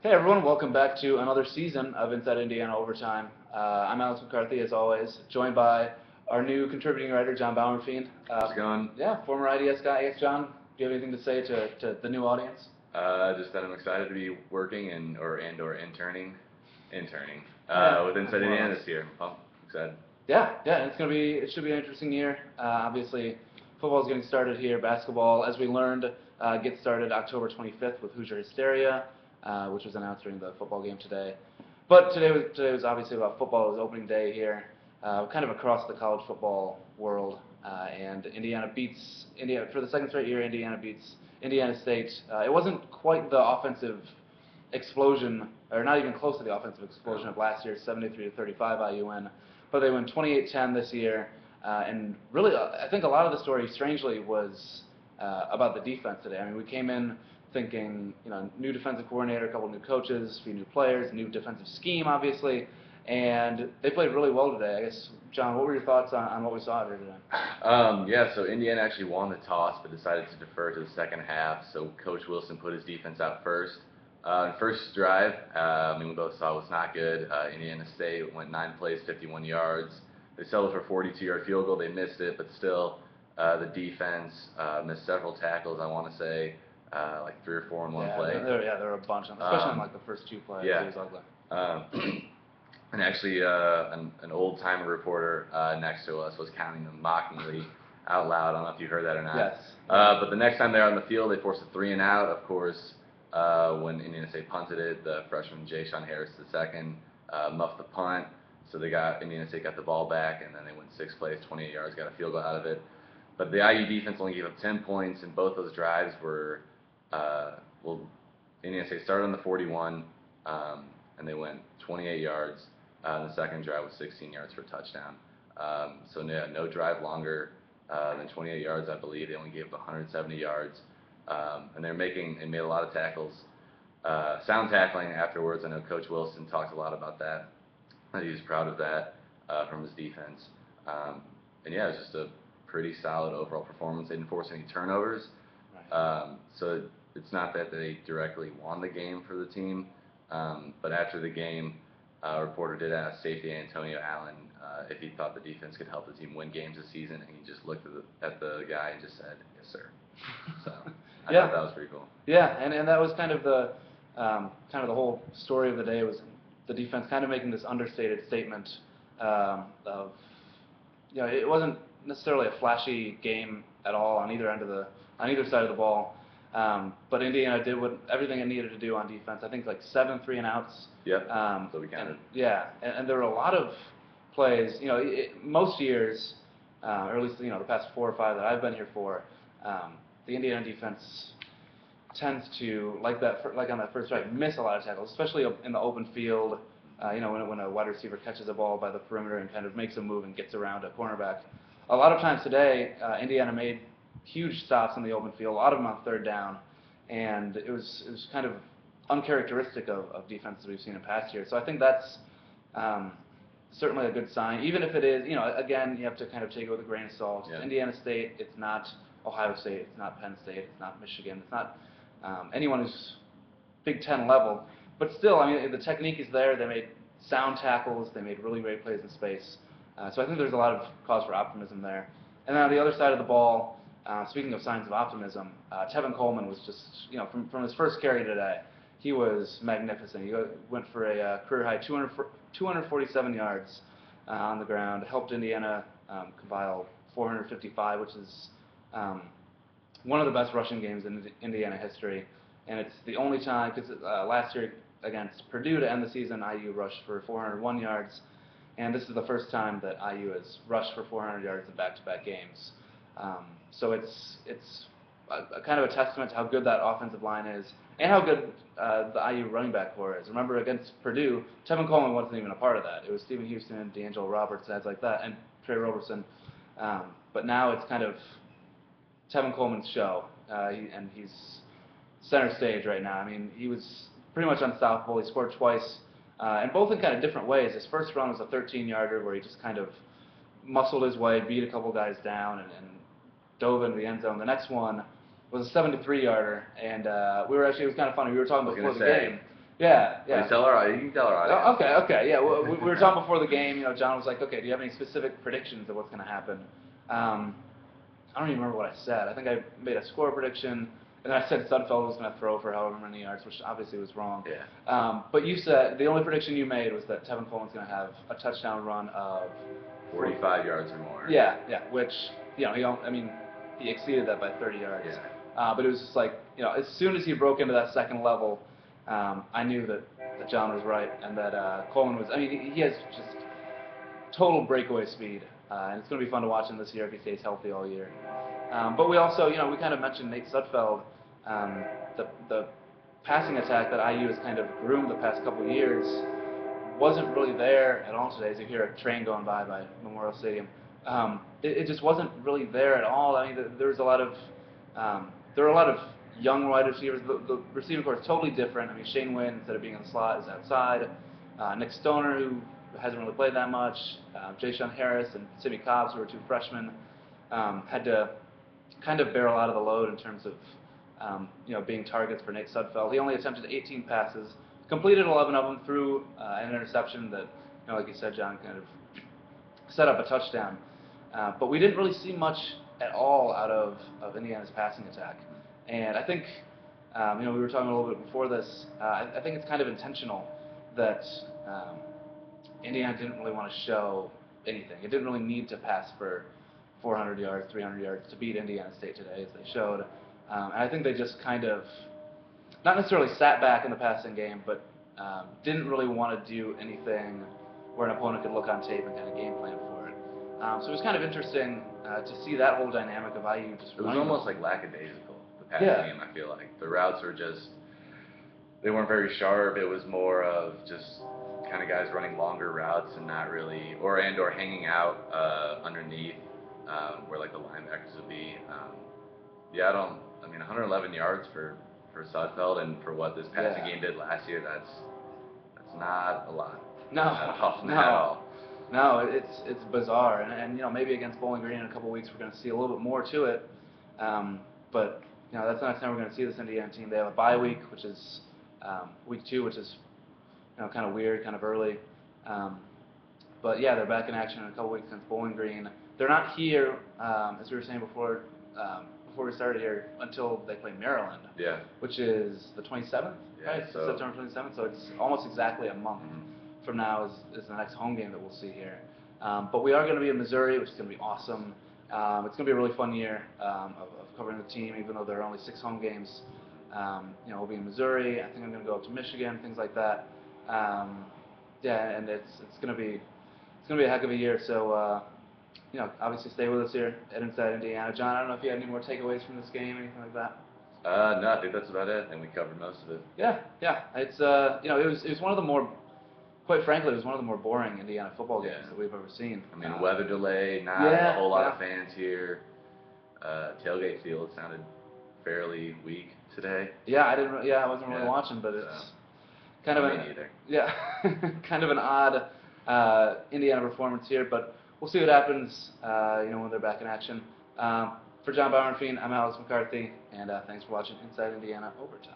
Hey everyone, welcome back to another season of Inside Indiana Overtime. I'm Alex McCarthy, as always, joined by our new contributing writer, John Bauernfeind. How's it going? Yeah, former IDS guy. Yes, John, do you have anything to say to the new audience? Just that I'm excited to be working or interning Yeah, with Inside Indiana this year. I'm excited. Yeah, it should be an interesting year. Obviously, football is getting started here. Basketball, as we learned, gets started October 25th with Hoosier Hysteria, which was announced during the football game today. But today was obviously about football. It was opening day here, kind of across the college football world. And Indiana beats Indiana for the second straight year. Indiana beats Indiana State. It wasn't quite the offensive explosion, or not even close to the offensive explosion of last year's 73-35 IU win, but they win 28-10 this year. And really, I think a lot of the story, strangely, was about the defense today. I mean, we came in thinking, new defensive coordinator, a couple new coaches, a few new players, new defensive scheme, obviously, and they played really well today. I guess, John, what were your thoughts on what we saw here today? Yeah, so Indiana actually won the toss, but decided to defer to the second half. So Coach Wilson put his defense out first. First drive, we both saw was not good. Indiana State went 9 plays, 51 yards. They settled for a 42-yard field goal. They missed it, but still, the defense missed several tackles. I want to say like 3 or 4 in one play. There were a bunch of them, especially on like the first 2 plays. Yeah. It was ugly. And actually, an old-timer reporter next to us was counting them mockingly out loud. I don't know if you heard that or not. Yes. But the next time they're on the field, they forced a 3-and-out. Of course, when Indiana State punted it, the freshman Jay-Sean Harris II muffed the punt. So Indiana State got the ball back, and then they went 6 plays, 28 yards, got a field goal out of it. But the IU defense only gave up 10 points, and both those drives were, Indiana State started on the 41, and they went 28 yards. The second drive was 16 yards for a touchdown. So no drive longer than 28 yards, I believe. They only gave up 170 yards. And they made a lot of tackles. Sound tackling afterwards. I know Coach Wilson talked a lot about that. He was proud of that from his defense. And yeah, it was just a pretty solid overall performance. They didn't force any turnovers. So it's not that they directly won the game for the team. But after the game, a reporter did ask safety Antonio Allen if he thought the defense could help the team win games this season, and he just looked at the guy and just said, "Yes, sir." So I thought that was pretty cool. Yeah, and that was kind of the whole story of the day, was the defense kind of making this understated statement of, it wasn't necessarily a flashy game at all on either side of the ball. But Indiana did everything it needed to do on defense. I think like 7 3-and-outs. Yep. So we counted. And there were a lot of plays. Most years, or at least the past 4 or 5 that I've been here for, the Indiana defense tends to, like on that first drive, miss a lot of tackles, especially in the open field. When a wide receiver catches a ball by the perimeter and kind of makes a move and gets around a cornerback. A lot of times today, Indiana made huge stops in the open field, a lot of them on 3rd down, and it was kind of uncharacteristic of defenses we've seen in past years. So I think that's certainly a good sign, even if it is, again, you have to kind of take it with a grain of salt. Yeah. It's Indiana State, it's not Ohio State, it's not Penn State, it's not Michigan, it's not anyone who's Big Ten level. But still, the technique is there. They made sound tackles, they made really great plays in space. So I think there's a lot of cause for optimism there. And then on the other side of the ball, speaking of signs of optimism, Tevin Coleman was just, from his first carry today, he was magnificent. He went for a career-high 247 yards on the ground, helped Indiana compile 455, which is one of the best rushing games in Indiana history. And it's the only time, because last year against Purdue to end the season, IU rushed for 401 yards. And this is the first time that IU has rushed for 400 yards in back-to-back games. So it's a kind of a testament to how good that offensive line is and how good the IU running back core is. Remember, against Purdue, Tevin Coleman wasn't even a part of that. It was Stephen Houston, D'Angelo Roberts, guys like that, and Trey Roberson. But now it's kind of Tevin Coleman's show, and he's center stage right now. He was pretty much unstoppable. He scored twice, and both in kind of different ways. His first run was a 13-yarder where he just kind of muscled his way, beat a couple guys down, and dove into the end zone. The next one was a 73-yarder, and it was kind of funny. We were talking before the game, Yeah, You yeah. tell our, you can tell our Oh, audience. okay. Yeah, well, we were talking before the game. You know, John was like, "Okay, do you have any specific predictions of what's going to happen?" I don't even remember what I said. I think I made a score prediction, and then I said Sudfeld was going to throw for however many yards, which obviously was wrong. Yeah. But you said the only prediction you made was that Tevin Coleman's going to have a touchdown run of 45 yards or more. Yeah, yeah. Which he exceeded that by 30 yards. Yeah. But it was just like, as soon as he broke into that second level, I knew that John was right, and that Coleman was. I mean, he has just total breakaway speed, and it's going to be fun to watch him this year if he stays healthy all year. But we also, we kind of mentioned Nate Sudfeld, the passing attack that IU has kind of groomed the past couple of years wasn't really there at all today. As you hear a train going by Memorial Stadium, it just wasn't really there at all. I mean, there was a lot of there were a lot of young wide receivers. The receiving corps is totally different. I mean, Shane Wynn, instead of being in the slot, is outside. Nick Stoner, who hasn't really played that much, Jay Sean Harris and Timmy Cobbs, who were two freshmen, had to kind of bear a lot of the load in terms of being targets for Nate Sudfeld. He only attempted 18 passes, completed 11 of them, threw an interception that, like you said, John, kind of set up a touchdown. But we didn't really see much at all out of Indiana's passing attack. And I think, we were talking a little bit before this, I think it's kind of intentional that Indiana didn't really want to show anything. It didn't really need to pass for 400 yards, 300 yards to beat Indiana State today, as they showed. And I think they just kind of, not necessarily sat back in the passing game, but didn't really want to do anything where an opponent could look on tape and kind of game plan for it. So it was kind of interesting to see that whole dynamic of IU just. It was almost like lackadaisical, the passing game. I feel like the routes were just, they weren't very sharp. It was more of just kind of guys running longer routes and not really, or hanging out underneath where like the linebackers would be. 111 yards for Sudfeld, and for what this passing game did last year, that's not a lot. No, Not at all. No, it's bizarre, and maybe against Bowling Green in a couple weeks we're going to see a little bit more to it. But that's the next time we're going to see this Indiana team. They have a bye week, which is week 2, which is kind of weird, kind of early. But yeah, they're back in action in a couple weeks against Bowling Green. They're not here, as we were saying before we started here, until they play Maryland. Yeah. Which is the 27th, right? So September 27th. So it's almost exactly a month from now is the next home game that we'll see here. But we are going to be in Missouri, which is going to be awesome. It's going to be a really fun year of covering the team, even though there are only 6 home games. We'll be in Missouri. I think I'm going to go up to Michigan, things like that. And it's going to be a heck of a year. So obviously stay with us here at Inside Indiana. John, I don't know if you had any more takeaways from this game, anything like that. No, I think that's about it. I think we covered most of it. Yeah. It's it was one of the more, quite frankly, it was one of the more boring Indiana football games that we've ever seen. I mean, weather delay, not a whole lot of fans here. Tailgate field sounded fairly weak today. Yeah, I wasn't really watching, but it's kind of kind of an odd Indiana performance here. But we'll see what happens, when they're back in action. For John Bauernfeind, I'm Alex McCarthy, and thanks for watching Inside Indiana Overtime.